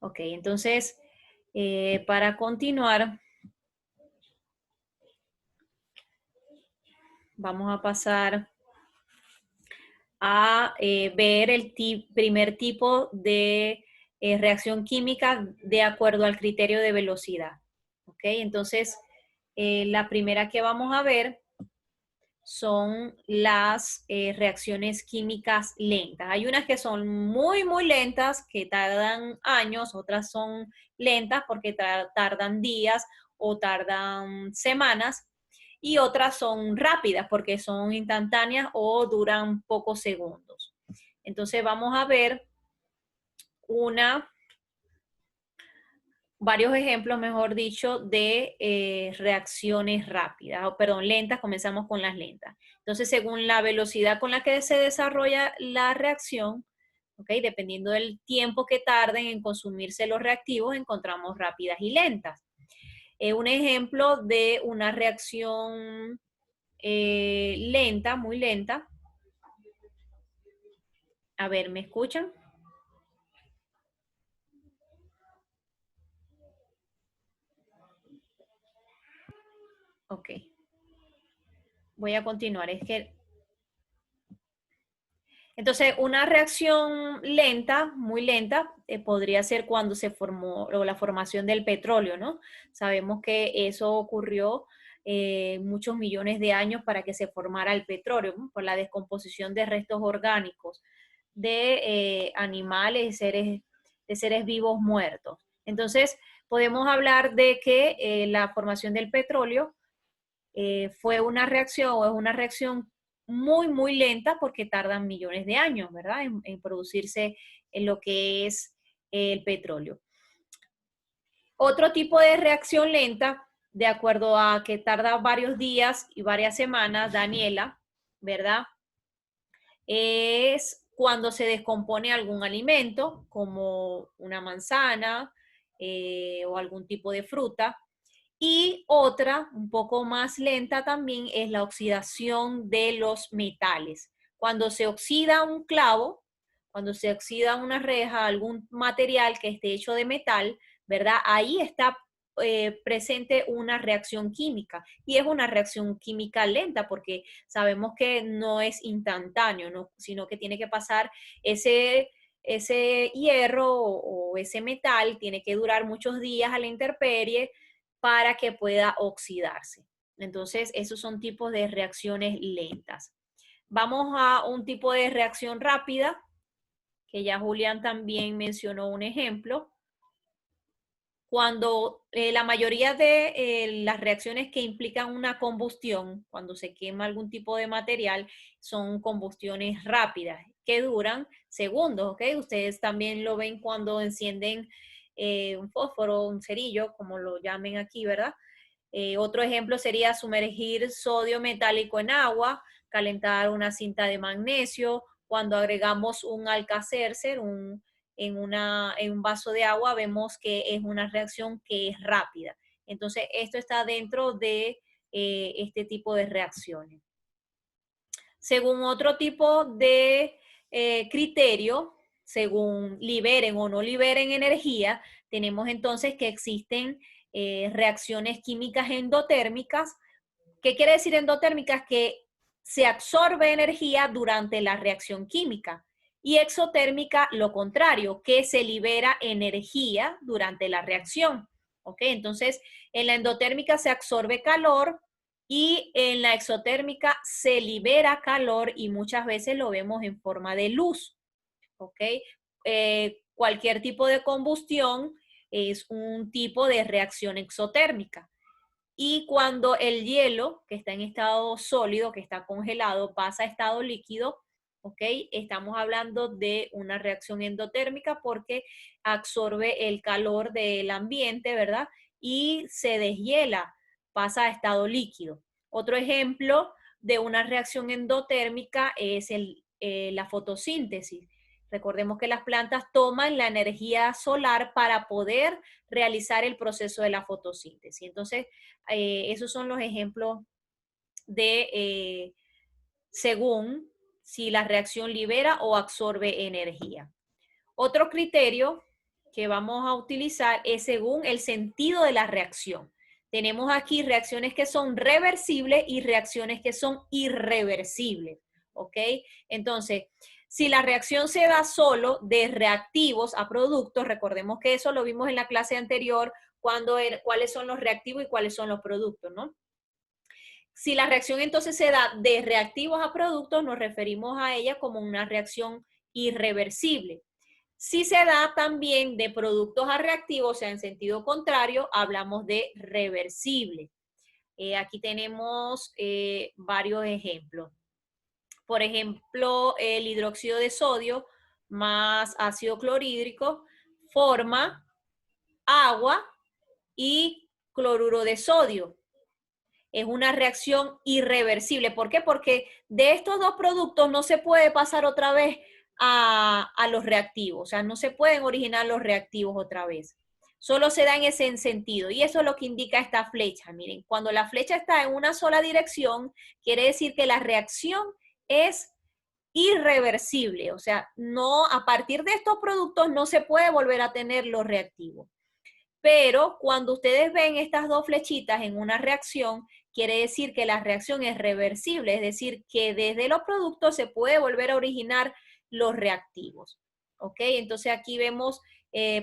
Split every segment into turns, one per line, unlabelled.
Ok, entonces, para continuar, vamos a pasar a ver el primer tipo de reacción química de acuerdo al criterio de velocidad. ¿Ok? Entonces, la primera que vamos a ver son las reacciones químicas lentas. Hay unas que son muy, muy lentas, que tardan años, otras son lentas porque tardan días o tardan semanas, y otras son rápidas porque son instantáneas o duran pocos segundos. Entonces vamos a ver una, varios ejemplos, mejor dicho, de reacciones rápidas, o perdón, lentas. Comenzamos con las lentas. Entonces, según la velocidad con la que se desarrolla la reacción, ¿okay? Dependiendo del tiempo que tarden en consumirse los reactivos, encontramos rápidas y lentas. Un ejemplo de una reacción lenta, muy lenta. A ver, ¿me escuchan? Ok. Voy a continuar. Es que entonces, una reacción lenta, muy lenta, podría ser cuando se formó o la formación del petróleo, ¿no? Sabemos que eso ocurrió muchos millones de años para que se formara el petróleo, ¿no? Por la descomposición de restos orgánicos de animales, de seres vivos muertos. Entonces, podemos hablar de que la formación del petróleo fue una reacción o es una reacción muy, muy lenta porque tardan millones de años, ¿verdad? En producirse en lo que es el petróleo. Otro tipo de reacción lenta, de acuerdo a que tarda varios días y varias semanas, Daniela, ¿verdad? Es cuando se descompone algún alimento, como una manzana o algún tipo de fruta. Y otra, un poco más lenta también, es la oxidación de los metales. Cuando se oxida un clavo, cuando se oxida una reja, algún material que esté hecho de metal, ¿verdad? Ahí está presente una reacción química, y es una reacción química lenta porque sabemos que no es instantáneo, ¿no? Sino que tiene que pasar ese hierro o ese metal, tiene que durar muchos días a la intemperie para que pueda oxidarse. Entonces, esos son tipos de reacciones lentas. Vamos a un tipo de reacción rápida, que ya Julián también mencionó un ejemplo. Cuando la mayoría de las reacciones que implican una combustión, cuando se quema algún tipo de material, son combustiones rápidas, que duran segundos, ¿ok? Ustedes también lo ven cuando encienden un fósforo, un cerillo, como lo llamen aquí, ¿verdad? Otro ejemplo sería sumergir sodio metálico en agua, calentar una cinta de magnesio. Cuando agregamos un Alka-Seltzer en un vaso de agua, vemos que es una reacción que es rápida. Entonces, esto está dentro de este tipo de reacciones. Según otro tipo de criterio, según liberen o no liberen energía, tenemos entonces que existen reacciones químicas endotérmicas. ¿Qué quiere decir endotérmicas? Que se absorbe energía durante la reacción química. Y exotérmica, lo contrario, que se libera energía durante la reacción. ¿Ok? Entonces, en la endotérmica se absorbe calor y en la exotérmica se libera calor, y muchas veces lo vemos en forma de luz. ¿Ok? Cualquier tipo de combustión es un tipo de reacción exotérmica. Y cuando el hielo, que está en estado sólido, que está congelado, pasa a estado líquido, ¿ok? Estamos hablando de una reacción endotérmica porque absorbe el calor del ambiente, ¿verdad? Y se deshiela, pasa a estado líquido. Otro ejemplo de una reacción endotérmica es la fotosíntesis. Recordemos que las plantas toman la energía solar para poder realizar el proceso de la fotosíntesis. Entonces, esos son los ejemplos de según si la reacción libera o absorbe energía. Otro criterio que vamos a utilizar es según el sentido de la reacción. Tenemos aquí reacciones que son reversibles y reacciones que son irreversibles, ¿ok? Entonces, si la reacción se da solo de reactivos a productos, recordemos que eso lo vimos en la clase anterior, cuáles son los reactivos y cuáles son los productos, ¿no? Si la reacción entonces se da de reactivos a productos, nos referimos a ella como una reacción irreversible. Si se da también de productos a reactivos, o sea, en sentido contrario, hablamos de reversible. Aquí tenemos varios ejemplos. Por ejemplo, el hidróxido de sodio más ácido clorhídrico forma agua y cloruro de sodio. Es una reacción irreversible. ¿Por qué? Porque de estos dos productos no se puede pasar otra vez a los reactivos. O sea, no se pueden originar los reactivos otra vez. Solo se da en ese sentido. Y eso es lo que indica esta flecha. Miren, cuando la flecha está en una sola dirección, quiere decir que la reacción es irreversible. O sea, no, a partir de estos productos no se puede volver a tener los reactivos. Pero cuando ustedes ven estas dos flechitas en una reacción, quiere decir que la reacción es reversible, es decir, que desde los productos se puede volver a originar los reactivos. ¿Ok? Entonces aquí vemos,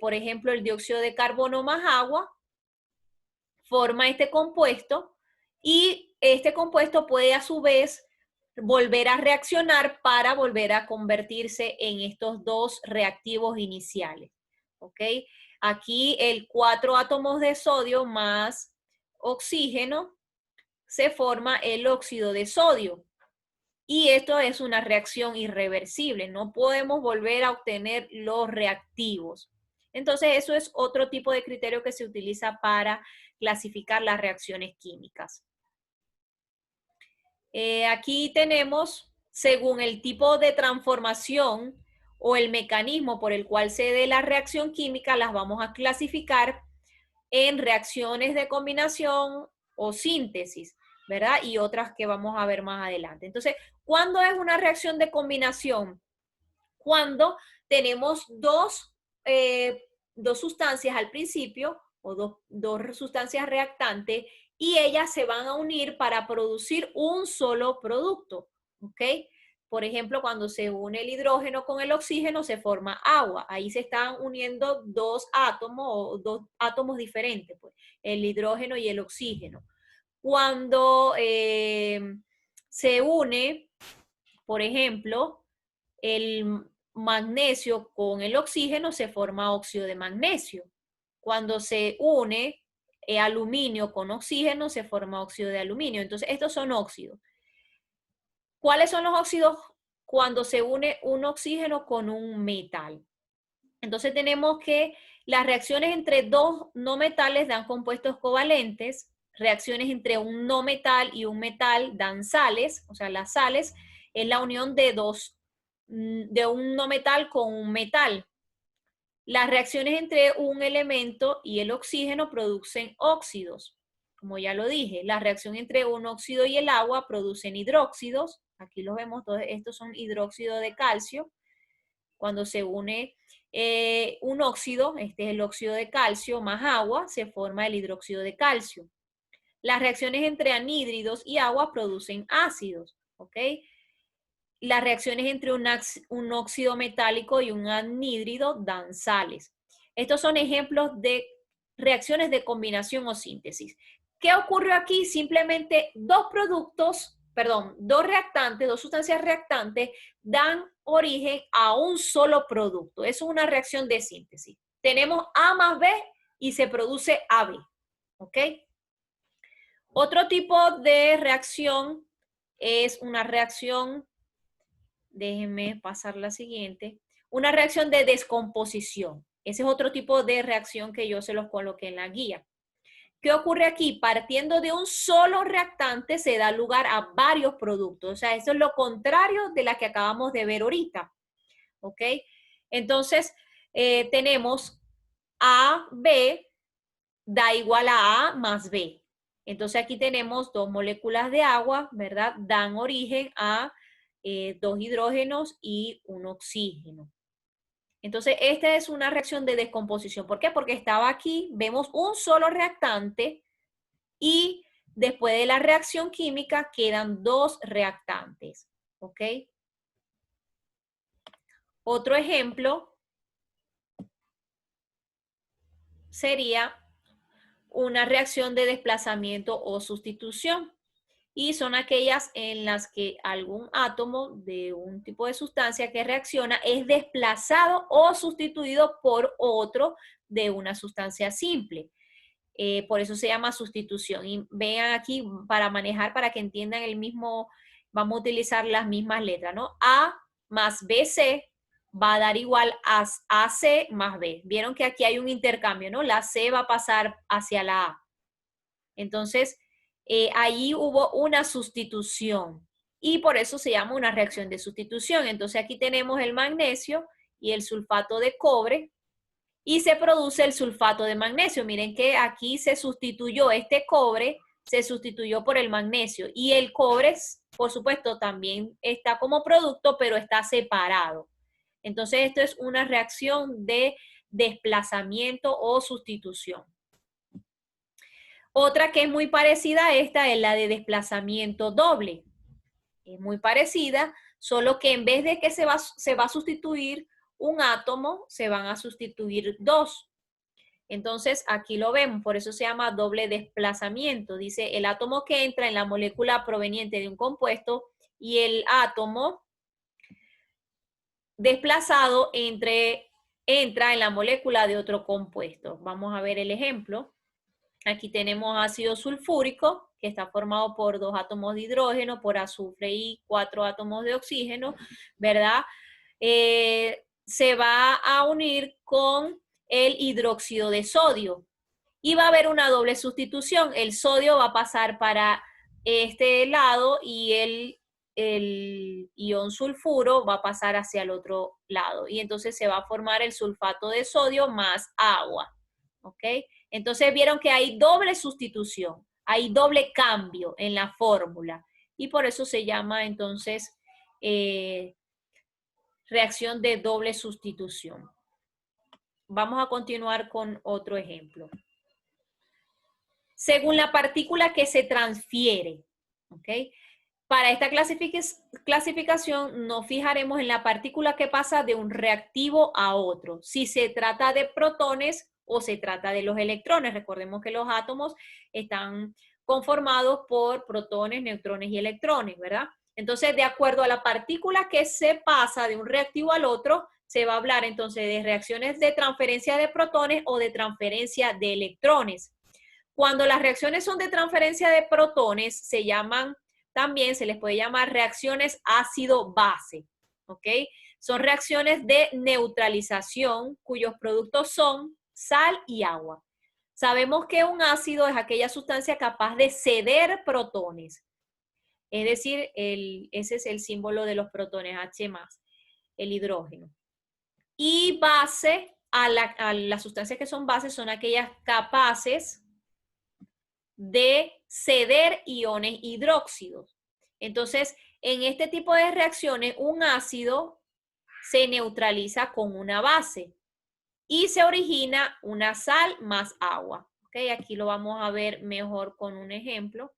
por ejemplo, el dióxido de carbono más agua forma este compuesto y este compuesto puede a su vez volver a reaccionar para volver a convertirse en estos dos reactivos iniciales. ¿Ok? Aquí el 4 átomos de sodio más oxígeno se forma el óxido de sodio. Y esto es una reacción irreversible. No podemos volver a obtener los reactivos. Entonces, eso es otro tipo de criterio que se utiliza para clasificar las reacciones químicas. Aquí tenemos, según el tipo de transformación o el mecanismo por el cual se dé la reacción química, las vamos a clasificar en reacciones de combinación o síntesis, ¿verdad? Y otras que vamos a ver más adelante. Entonces, ¿cuándo es una reacción de combinación? Cuando tenemos dos sustancias al principio o dos sustancias reactantes y ellas se van a unir para producir un solo producto, ¿ok? Por ejemplo, cuando se une el hidrógeno con el oxígeno se forma agua. Ahí se están uniendo dos átomos o dos átomos diferentes, pues, el hidrógeno y el oxígeno. Cuando se une, por ejemplo, el magnesio con el oxígeno se forma óxido de magnesio. Cuando se une aluminio con oxígeno se forma óxido de aluminio. Entonces, estos son óxidos. ¿Cuáles son los óxidos cuando se une un oxígeno con un metal? Entonces tenemos que las reacciones entre dos no metales dan compuestos covalentes, reacciones entre un no metal y un metal dan sales, o sea, las sales es la unión de un no metal con un metal. Las reacciones entre un elemento y el oxígeno producen óxidos, como ya lo dije. La reacción entre un óxido y el agua producen hidróxidos. Aquí los vemos, todos estos son hidróxido de calcio. Cuando se une un óxido, este es el óxido de calcio más agua, se forma el hidróxido de calcio. Las reacciones entre anhídridos y agua producen ácidos, ¿ok? Las reacciones entre un óxido metálico y un anhídrido dan sales. Estos son ejemplos de reacciones de combinación o síntesis. ¿Qué ocurrió aquí? Simplemente dos reactantes, dos sustancias reactantes dan origen a un solo producto. Eso es una reacción de síntesis. Tenemos A más B y se produce AB, ¿ok? Otro tipo de reacción es una reacción, déjenme pasar la siguiente, una reacción de descomposición. Ese es otro tipo de reacción que yo se los coloqué en la guía. ¿Qué ocurre aquí? Partiendo de un solo reactante se da lugar a varios productos. O sea, eso es lo contrario de la que acabamos de ver ahorita. ¿Ok? Entonces, tenemos A, B, da igual a más B. Entonces, aquí tenemos dos moléculas de agua, ¿verdad? Dan origen a dos hidrógenos y un oxígeno. Entonces, esta es una reacción de descomposición. ¿Por qué? Porque estaba aquí, vemos un solo reactante y después de la reacción química quedan dos reactantes. ¿Ok? Otro ejemplo sería una reacción de desplazamiento o sustitución. Y son aquellas en las que algún átomo de un tipo de sustancia que reacciona es desplazado o sustituido por otro de una sustancia simple. Por eso se llama sustitución. Y vean aquí para manejar, para que entiendan el mismo, vamos a utilizar las mismas letras, ¿no? A más BC va a dar igual a AC más B. Vieron que aquí hay un intercambio, ¿no? La C va a pasar hacia la A. Entonces, allí hubo una sustitución y por eso se llama una reacción de sustitución. Entonces, aquí tenemos el magnesio y el sulfato de cobre y se produce el sulfato de magnesio. Miren que aquí se sustituyó este cobre, se sustituyó por el magnesio y el cobre, por supuesto, también está como producto, pero está separado. Entonces, esto es una reacción de desplazamiento o sustitución. Otra que es muy parecida a esta es la de desplazamiento doble. Es muy parecida, solo que en vez de que se va a sustituir un átomo, se van a sustituir dos. Entonces, aquí lo vemos, por eso se llama doble desplazamiento. Dice el átomo que entra en la molécula proveniente de un compuesto y el átomo desplazado entra en la molécula de otro compuesto. Vamos a ver el ejemplo. Aquí tenemos ácido sulfúrico, que está formado por 2 átomos de hidrógeno, por azufre y 4 átomos de oxígeno, ¿verdad? Se va a unir con el hidróxido de sodio. Y va a haber una doble sustitución. El sodio va a pasar para este lado y el ion sulfuro va a pasar hacia el otro lado. Y entonces se va a formar el sulfato de sodio más agua. ¿Ok? Entonces vieron que hay doble sustitución, hay doble cambio en la fórmula y por eso se llama entonces reacción de doble sustitución. Vamos a continuar con otro ejemplo. Según la partícula que se transfiere, ¿ok? Para esta clasificación nos fijaremos en la partícula que pasa de un reactivo a otro. Si se trata de protones o se trata de los electrones. Recordemos que los átomos están conformados por protones, neutrones y electrones, ¿verdad? Entonces, de acuerdo a la partícula que se pasa de un reactivo al otro, se va a hablar entonces de reacciones de transferencia de protones o de transferencia de electrones. Cuando las reacciones son de transferencia de protones, también se les puede llamar reacciones ácido-base, ¿ok? Son reacciones de neutralización cuyos productos son sal y agua. Sabemos que un ácido es aquella sustancia capaz de ceder protones. Es decir, ese es el símbolo de los protones, H+, el hidrógeno. Y base, a las sustancias que son bases son aquellas capaces de ceder iones hidróxidos. Entonces, en este tipo de reacciones, un ácido se neutraliza con una base y se origina una sal más agua. ¿Okay? Aquí lo vamos a ver mejor con un ejemplo.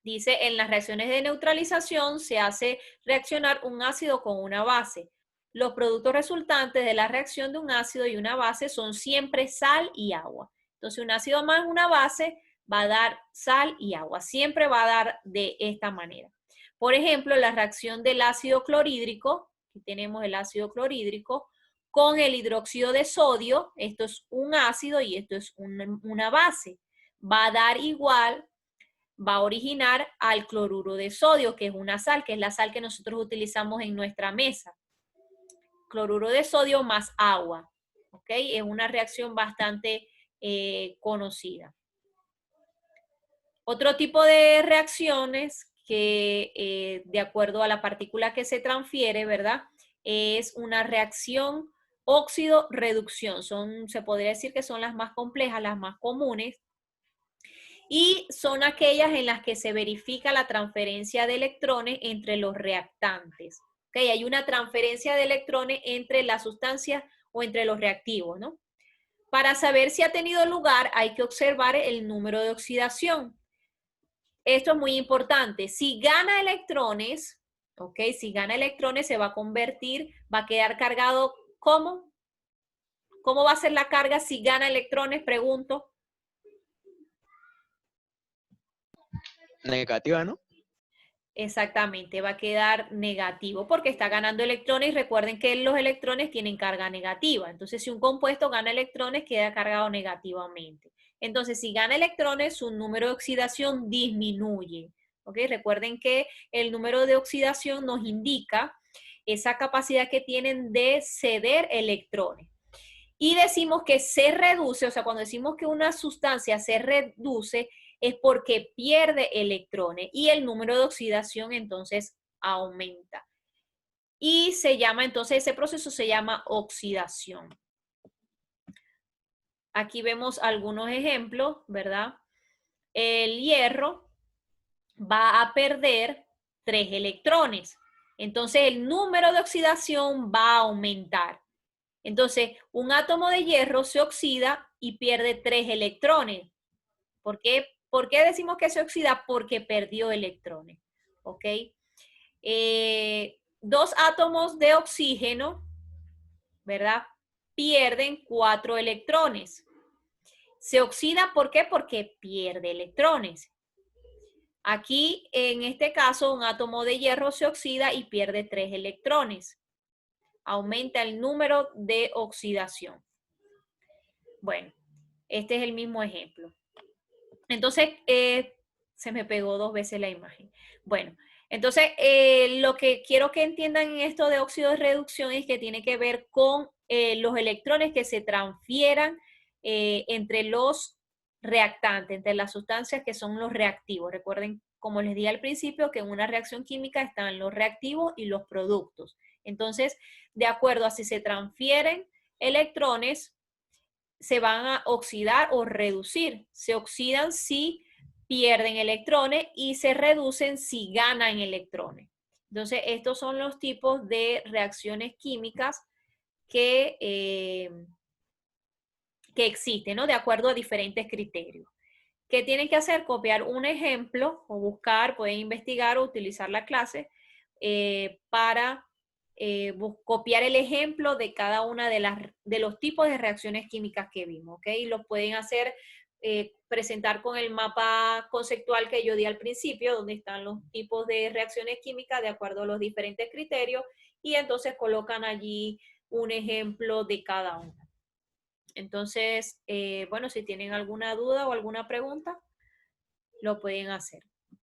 Dice, en las reacciones de neutralización se hace reaccionar un ácido con una base. Los productos resultantes de la reacción de un ácido y una base son siempre sal y agua. Entonces, un ácido más una base va a dar sal y agua. Siempre va a dar de esta manera. Por ejemplo, la reacción del ácido clorhídrico, aquí tenemos el ácido clorhídrico, con el hidróxido de sodio, esto es un ácido y esto es una base. Va a dar igual, va a originar al cloruro de sodio, que es una sal, que es la sal que nosotros utilizamos en nuestra mesa. Cloruro de sodio más agua, ¿ok? Es una reacción bastante conocida. Otro tipo de reacciones que de acuerdo a la partícula que se transfiere, ¿verdad? Es una reacción óxido-reducción. Se podría decir que son las más complejas, las más comunes. Y son aquellas en las que se verifica la transferencia de electrones entre los reactantes. ¿Ok? Hay una transferencia de electrones entre las sustancias o entre los reactivos, ¿no? Para saber si ha tenido lugar, hay que observar el número de oxidación. Esto es muy importante. Si gana electrones, ¿ok? Si gana electrones, se va a convertir, va a quedar cargado, ¿cómo? ¿Cómo va a ser la carga si gana electrones? Pregunto.
Negativa, ¿no?
Exactamente, va a quedar negativo porque está ganando electrones y recuerden que los electrones tienen carga negativa. Entonces, si un compuesto gana electrones, queda cargado negativamente. Entonces, si gana electrones, su número de oxidación disminuye. ¿Ok? Recuerden que el número de oxidación nos indica esa capacidad que tienen de ceder electrones. Y decimos que se reduce, o sea, cuando decimos que una sustancia se reduce, es porque pierde electrones y el número de oxidación entonces aumenta. Y se llama, entonces ese proceso se llama oxidación. Aquí vemos algunos ejemplos, ¿verdad? El hierro va a perder 3 electrones. Entonces el número de oxidación va a aumentar. Entonces, un átomo de hierro se oxida y pierde 3 electrones. ¿Por qué decimos que se oxida? Porque perdió electrones. ¿Ok? 2 átomos de oxígeno, ¿verdad? Pierden 4 electrones. Se oxida, ¿por qué? Porque pierde electrones. Aquí, en este caso, un átomo de hierro se oxida y pierde 3 electrones. Aumenta el número de oxidación. Bueno, este es el mismo ejemplo. Entonces, se me pegó 2 veces la imagen. Bueno, entonces, lo que quiero que entiendan en esto de óxido de reducción es que tiene que ver con los electrones que se transfieran entre los reactantes, entre las sustancias que son los reactivos. Recuerden, como les dije al principio, que en una reacción química están los reactivos y los productos. Entonces, de acuerdo a si se transfieren electrones, se van a oxidar o reducir. Se oxidan si pierden electrones y se reducen si ganan electrones. Entonces, estos son los tipos de reacciones químicas que existen, ¿no? De acuerdo a diferentes criterios. ¿Qué tienen que hacer? Copiar un ejemplo o buscar, pueden investigar o utilizar la clase para copiar el ejemplo de cada una de los tipos de reacciones químicas que vimos, ¿ok? Y lo pueden hacer, presentar con el mapa conceptual que yo di al principio, donde están los tipos de reacciones químicas de acuerdo a los diferentes criterios, y entonces colocan allí un ejemplo de cada una. Entonces, bueno, si tienen alguna duda o alguna pregunta, lo pueden hacer.